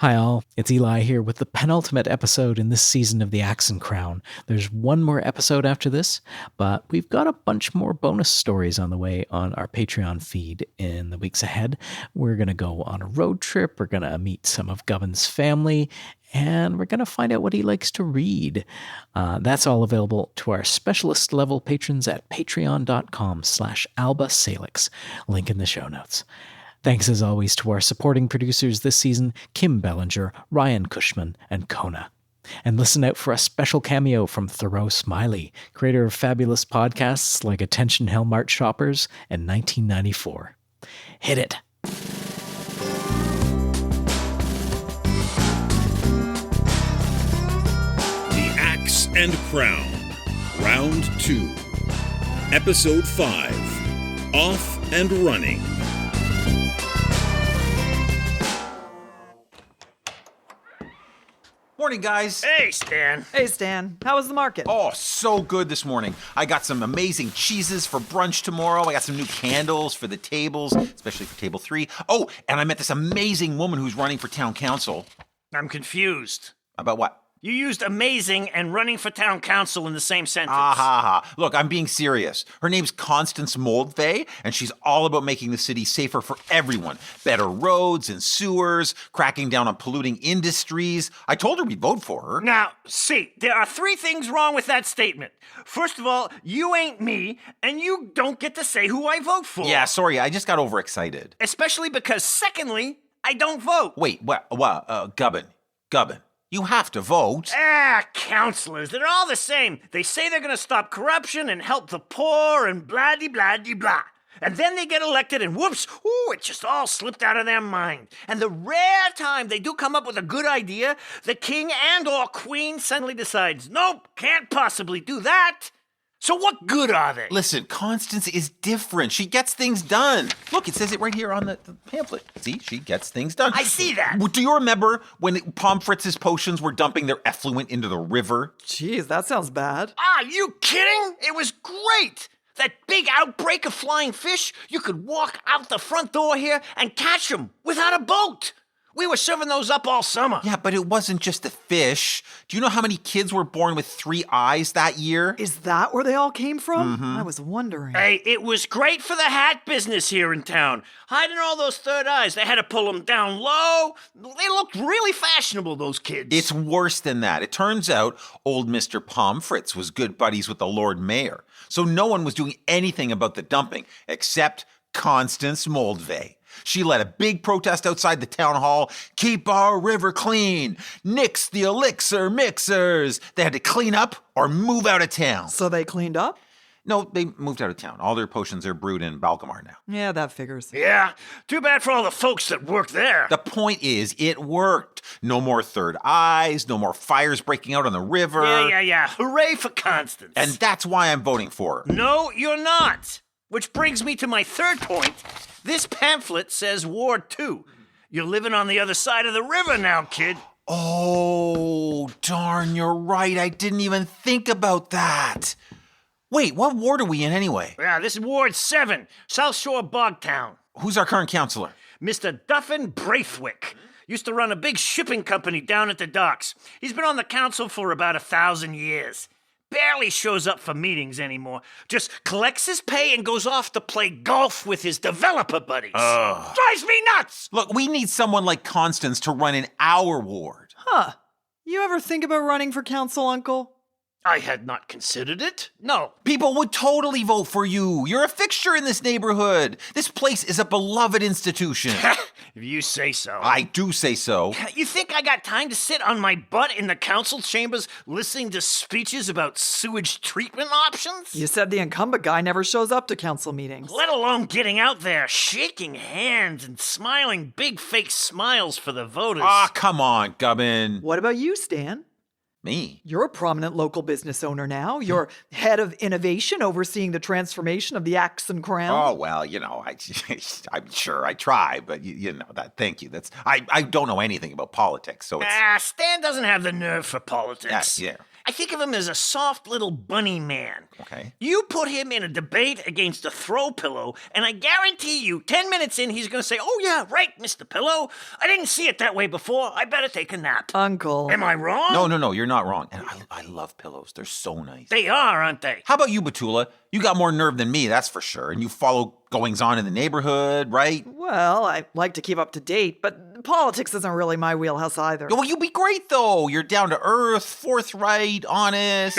Hi all, it's Eli here with the penultimate episode in this season of The Axe and Crown. There's one more episode after this, but we've got a bunch more bonus stories on the way on our Patreon feed in the weeks ahead. We're going to go on a road trip, we're going to meet some of Gubbin's family, and we're going to find out what he likes to read. That's all available to our specialist level patrons at patreon.com/albasalix. Link in the show notes. Thanks as always to our supporting producers this season, Kim Bellinger, Ryan Cushman, and Kona. And listen out for a special cameo from Thoreau Smiley, creator of fabulous podcasts like Attention Hellmart Shoppers and 1994. Hit it! The Axe and Crown, Round 2, Episode 5, Off and Running. Morning, guys. Hey, Stan. Hey, Stan. How was the market? Oh, so good this morning. I got some amazing cheeses for brunch tomorrow. I got some new candles for the tables, especially for table 3. Oh, and I met this amazing woman who's running for town council. I'm confused. About what? You used amazing and running for town council in the same sentence. Look, I'm being serious. Her name's Constance Moldvay, and she's all about making the city safer for everyone. Better roads and sewers, cracking down on polluting industries. I told her we'd vote for her. Now, see, there are 3 things wrong with that statement. First of all, you ain't me, and you don't get to say who I vote for. Yeah, sorry, I just got overexcited. Especially because, secondly, I don't vote. Wait, what? Gubbin. You have to vote. Councilors, they're all the same. They say they're gonna stop corruption and help the poor and blah-de-blah-de-blah. And then they get elected and whoops, it just all slipped out of their mind. And the rare time they do come up with a good idea, the king and or queen suddenly decides, nope, can't possibly do that. So what good are they? Listen, Constance is different. She gets things done. Look, it says it right here on the pamphlet. See, she gets things done. I see that. Do you remember when Pomfritz's potions were dumping their effluent into the river? Jeez, that sounds bad. Are you kidding? It was great. That big outbreak of flying fish, you could walk out the front door here and catch them without a boat. We were serving those up all summer. Yeah, but it wasn't just the fish. Do you know how many kids were born with 3 eyes that year? Is that where they all came from? I was wondering. Hey, it was great for the hat business here in town. Hiding all those third eyes, they had to pull them down low. They looked really fashionable, those kids. It's worse than that. It turns out old Mr. Pomfritz was good buddies with the Lord Mayor. So no one was doing anything about the dumping except Constance Moldvay. She led a big protest outside the town hall. Keep our river clean. Nix the elixir mixers. They had to clean up or move out of town. So they cleaned up? No, they moved out of town. All their potions are brewed in Balgamar now. Yeah, that figures. Yeah, too bad for all the folks that work there. The point is, it worked. No more third eyes, no more fires breaking out on the river. Yeah. Hooray for Constance. And that's why I'm voting for her. No, you're not. Which brings me to my third point. This pamphlet says Ward 2. You're living on the other side of the river now, kid. Oh, darn, you're right. I didn't even think about that. Wait, what ward are we in anyway? Yeah, this is Ward 7, South Shore Bogtown. Who's our current councilor? Mr. Duffin Braithwaite. Used to run a big shipping company down at the docks. He's been on the council for about 1,000 years. Barely shows up for meetings anymore. Just collects his pay and goes off to play golf with his developer buddies. Drives me nuts! Look, we need someone like Constance to run in our ward. Huh. You ever think about running for council, Uncle? I had not considered it. No. People would totally vote for you. You're a fixture in this neighborhood. This place is a beloved institution. If you say so. I do say so. You think I got time to sit on my butt in the council chambers listening to speeches about sewage treatment options? You said the incumbent guy never shows up to council meetings. Let alone getting out there, shaking hands and smiling big fake smiles for the voters. Come on, Gubbin. What about you, Stan? Me? You're a prominent local business owner now. You're head of innovation, overseeing the transformation of the Axe and Crown. Oh, well, I'm sure I try, but you know that. Thank you. I don't know anything about politics, so it's... Stan doesn't have the nerve for politics. Yeah. I think of him as a soft little bunny man. Okay. You put him in a debate against a throw pillow, and I guarantee you, 10 minutes in, he's going to say, "Oh yeah, right, Mr. Pillow. I didn't see it that way before. I better take a nap." Uncle. Am I wrong? No, you're not wrong. And I love pillows. They're so nice. They are, aren't they? How about you, Betula? You got more nerve than me, that's for sure. And you follow goings-on in the neighborhood, right? Well, I like to keep up to date, but politics isn't really my wheelhouse either. Well, you'd be great, though. You're down to earth, forthright, honest.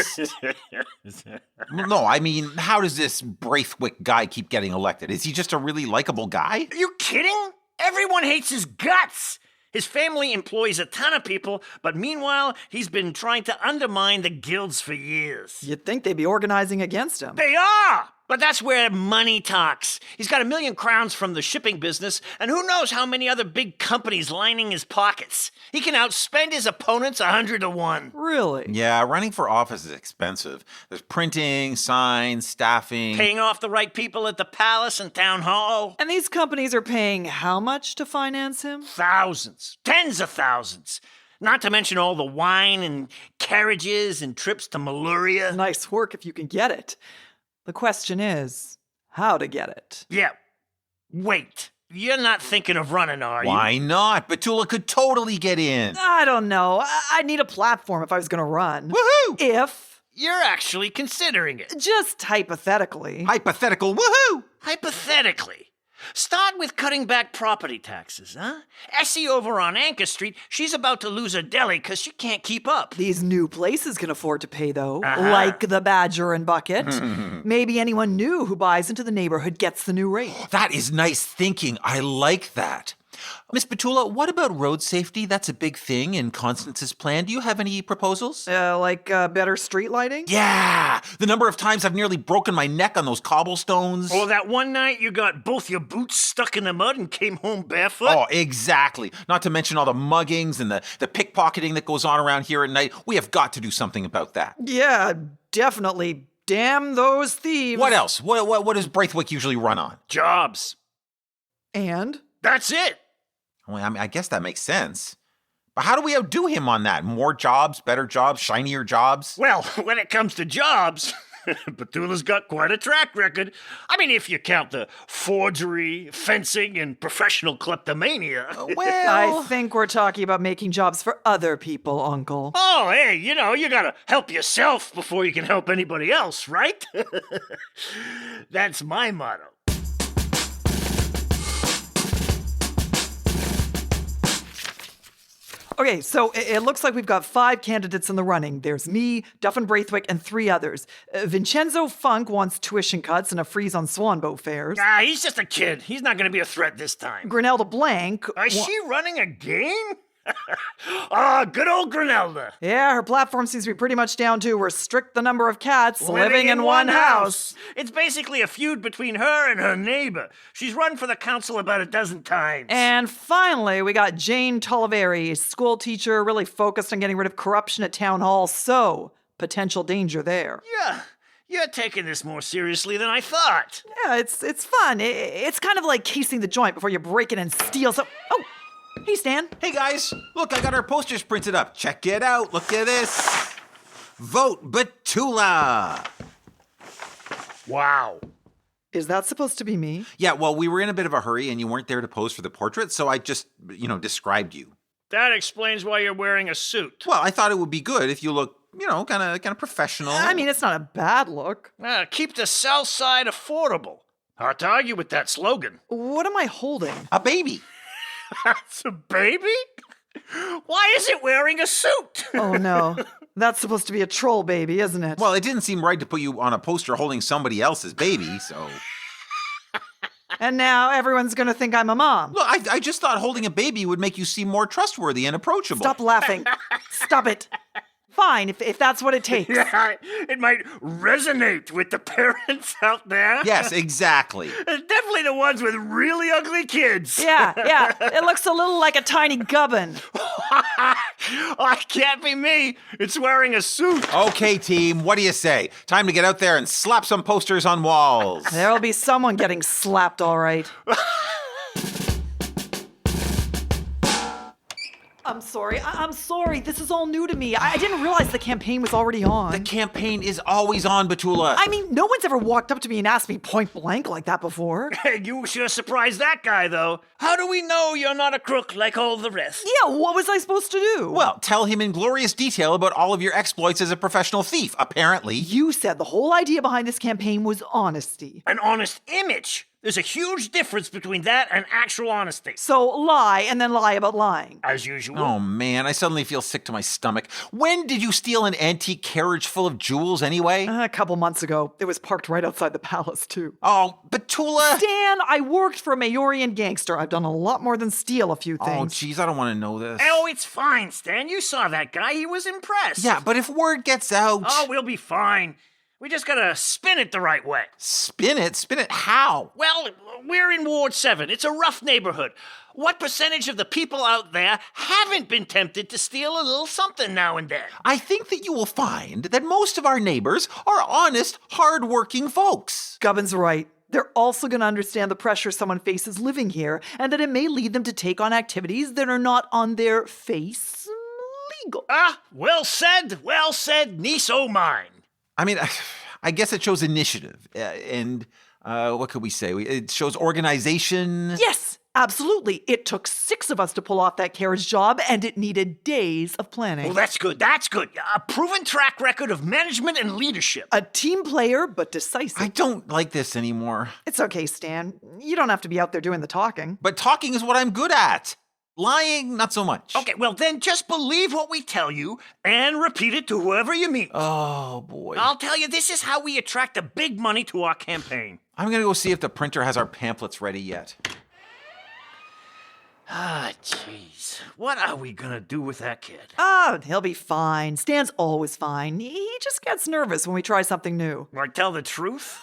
No, I mean, how does this Braithwaite guy keep getting elected? Is he just a really likable guy? Are you kidding? Everyone hates his guts. His family employs a ton of people, but meanwhile, he's been trying to undermine the guilds for years. You'd think they'd be organizing against him. They are! But that's where money talks. He's got 1 million crowns from the shipping business, and who knows how many other big companies lining his pockets. He can outspend his opponents 100 to 1. Really? Yeah, running for office is expensive. There's printing, signs, staffing. Paying off the right people at the palace and town hall. And these companies are paying how much to finance him? Thousands. Tens of thousands. Not to mention all the wine and carriages and trips to Maluria. Nice work if you can get it. The question is, how to get it. Yeah. Wait. You're not thinking of running, are you? Why not? Betula could totally get in. I don't know. I'd need a platform if I was going to run. Woohoo! If, You're actually considering it. just hypothetically. Hypothetical woohoo! Hypothetically. Start with cutting back property taxes, huh? Essie over on Anchor Street, she's about to lose her deli because she can't keep up. These new places can afford to pay, though, Uh-huh. like the Badger and Bucket. Maybe anyone new who buys into the neighborhood gets the new rate. That is nice thinking. I like that. Miss Betula, what about road safety? That's a big thing in Constance's plan. Do you have any proposals? Like better street lighting? Yeah! The number of times I've nearly broken my neck on those cobblestones. Or that one night you got both your boots stuck in the mud and came home barefoot. Oh, exactly. Not to mention all the muggings and the pickpocketing that goes on around here at night. We have got to do something about that. Yeah, definitely. Damn those thieves. What else? What does Braithwaite usually run on? Jobs. And? That's it. Well, I mean, I guess that makes sense. But how do we outdo him on that? More jobs, better jobs, shinier jobs? Well, when it comes to jobs, Betula's got quite a track record. I mean, if you count the forgery, fencing, and professional kleptomania. Well, I think we're talking about making jobs for other people, Uncle. Oh, hey, you gotta help yourself before you can help anybody else, right? That's my motto. Okay, so it looks like we've got 5 candidates in the running. There's me, Duffin Braithwaite, and 3 others. Vincenzo Funk wants tuition cuts and a freeze on swan boat fares. Ah, he's just a kid. He's not gonna be a threat this time. Grinelda Blank. Is she running a game? Ah, good old Grinelda. Yeah, her platform seems to be pretty much down to restrict the number of cats living in one house. It's basically a feud between her and her neighbor. She's run for the council about a dozen times. And finally, we got Jane Toliveri, school teacher, really focused on getting rid of corruption at town hall, so potential danger there. Yeah, you're taking this more seriously than I thought. Yeah, it's fun. It's kind of like casing the joint before you break it and steal some. Oh, hey, Stan. hey guys, look, I got our posters printed up. Check it out. Look at this. Vote Betula. Wow. Is that supposed to be me? Yeah, well, we were in a bit of a hurry and you weren't there to pose for the portrait, so I just, described you. That explains why you're wearing a suit. Well, I thought it would be good if you look, kind of professional. I mean, it's not a bad look. Keep the South Side affordable. Hard to argue with that slogan. What am I holding? a baby. That's a baby? Why is it wearing a suit? Oh no, that's supposed to be a troll baby, isn't it? Well, it didn't seem right to put you on a poster holding somebody else's baby, so... and now everyone's gonna think I'm a mom. Look, I just thought holding a baby would make you seem more trustworthy and approachable. Stop laughing. Stop it. Fine, if that's what it takes. Yeah, it might resonate with the parents out there. Yes, exactly. Definitely the ones with really ugly kids. Yeah, it looks a little like a tiny gubbin. Oh, it can't be me. It's wearing a suit. Okay, team, what do you say? Time to get out there and slap some posters on walls. There'll be someone getting slapped, all right. I'm sorry. I'm sorry. This is all new to me. I didn't realize the campaign was already on. The campaign is always on, Betula. I mean, no one's ever walked up to me and asked me point blank like that before. You sure surprised that guy, though. How do we know you're not a crook like all the rest? Yeah, what was I supposed to do? Well, tell him in glorious detail about all of your exploits as a professional thief, apparently. You said the whole idea behind this campaign was honesty. An honest image. There's a huge difference between that and actual honesty. So lie and then lie about lying. As usual. Oh man, I suddenly feel sick to my stomach. When did you steal an antique carriage full of jewels anyway? A couple months ago. It was parked right outside the palace, too. Oh, Betula! Dan, I worked for a Mayorian gangster. I've done a lot more than steal a few Oh, things. jeez, I don't want to know this. Oh, it's fine, Stan. You saw that guy. He was impressed. Yeah, but if word gets out... Oh, we'll be fine. We just gotta spin it the right way. Spin it? Spin it how? Well, we're in Ward 7. It's a rough neighborhood. What percentage of the people out there haven't been tempted to steal a little something now and then? I think that you will find that most of our neighbors are honest, hard-working folks. Gubbin's right. They're also going to understand the pressure someone faces living here, and that it may lead them to take on activities that are not on their face legal. Ah, well said, niece o' mine. I mean, I guess it shows initiative, and what could we say? It shows organization. Yes, absolutely. It took 6 of us to pull off that carriage job, and it needed days of planning. Well, that's good. A proven track record of management and leadership. A team player, but decisive. I don't like this anymore. It's okay, Stan. You don't have to be out there doing the talking. But talking is what I'm good at. Lying, not so much. Okay, well then just believe what we tell you and repeat it to whoever you meet. Oh, boy. I'll tell you, this is how we attract the big money to our campaign. I'm going to go see if the printer has our pamphlets ready yet. Ah, jeez. What are we gonna do with that kid? Oh, he'll be fine. Stan's always fine. He just gets nervous when we try something new. Or tell the truth?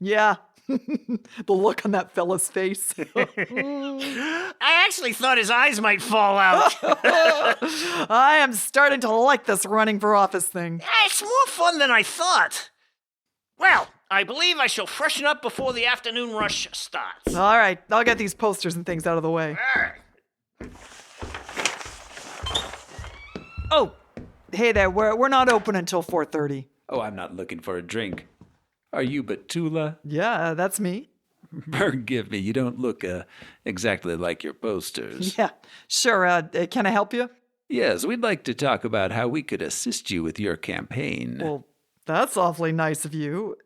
Yeah. The look on that fella's face. I actually thought his eyes might fall out. I am starting to like this running for office thing. It's more fun than I thought. Well, I believe I shall freshen up before the afternoon rush starts. All right, I'll get these posters and things out of the way. All right. Oh, hey there, we're not open until 4:30. Oh, I'm not looking for a drink. Are you Betula? Yeah, that's me. Forgive me, you don't look exactly like your posters. Yeah, sure. Can I help you? Yes, we'd like to talk about how we could assist you with your campaign. Well, that's awfully nice of you.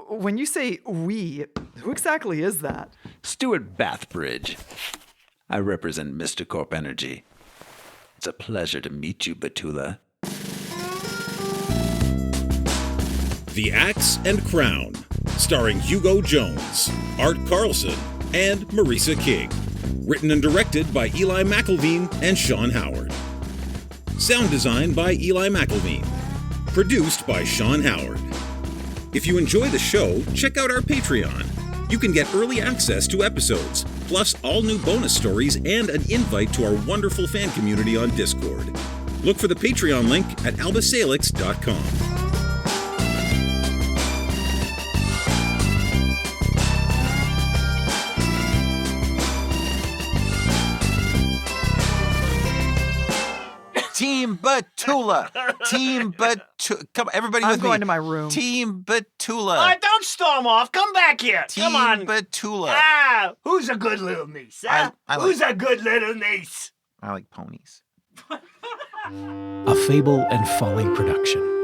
When you say we, who exactly is that? Stuart Bathbridge. I represent Mr. Corp Energy. It's a pleasure to meet you, Betula. The Axe and Crown, starring Hugo Jones, Art Carlson, and Marisa King. Written and directed by Eli McIlveen and Sean Howard. Sound design by Eli McIlveen. Produced by Sean Howard. If you enjoy the show, check out our Patreon. You can get early access to episodes, plus all new bonus stories and an invite to our wonderful fan community on Discord. Look for the Patreon link at albasalix.com. Team Betula. Team Betula. Come on, everybody I'm with me. going to my room. Team Betula. All right, don't storm off. Come back here. Team Come on. Betula. Ah, who's a good little niece, huh? I like- Who's a good little niece? I like ponies. A Fable and Folly production.